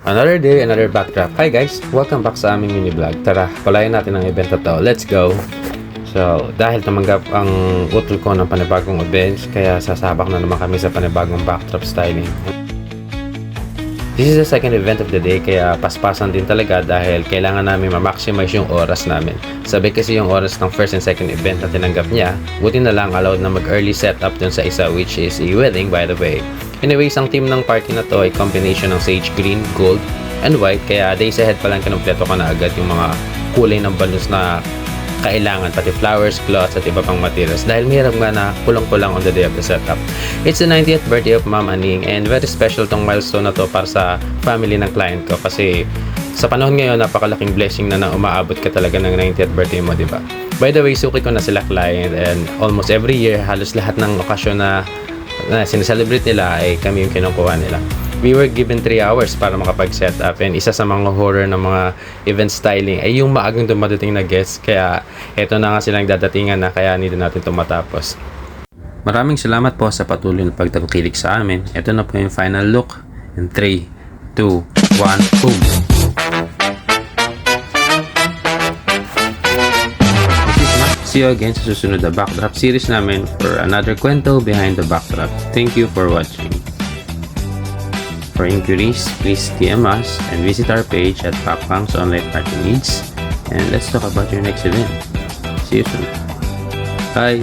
Another day, another backdrop. Hi guys! Welcome back sa aming mini vlog. Tara, kulayan natin ang event na to. Let's go! So, dahil tumanggap ang utol ko ng panibagong events, kaya sasabak na naman kami sa panibagong backdrop styling. This is the second event of the day, kaya paspasan din talaga dahil kailangan namin ma-maximize yung oras namin. Sabi kasi yung oras ng first and second event na tinanggap niya, buti na lang allowed na mag-early setup dun sa isa, which is a wedding by the way. Anyways, ang team ng party na to ay combination ng sage green, gold, and white, kaya days ahead pa lang kinumpleto ko na agad yung mga kulay ng balloons na kailangan, pati flowers, cloths, at iba pang materials dahil mahirap nga na kulang-kulang on the day of the setup. It's the 90th birthday of Ma'am Aning and very special tong milestone na to para sa family ng client ko kasi sa panahon ngayon napakalaking blessing na umaabot ka talaga ng 90th birthday mo, di ba? By the way, suki ko na sila client and almost every year halos lahat ng okasyon na sineselebrate nila ay kami yung kinukuha nila. We were given 3 hours para makapag-set up and isa sa mga horror ng mga event styling ay yung maagang dumadating na guests, kaya eto na nga silang dadatingan na kaya nito natin ito matapos. Maraming salamat po sa patuloy na pagtangkilik sa amin. Ito na po yung final look in 3, 2, 1, boom! See you again sa susunod na backdrop series namin for another kwento behind the backdrop. Thank you for watching. For inquiries, please DM us and visit our page at Pakpang's Online Party Needs. And let's talk about your next event. See you soon. Bye!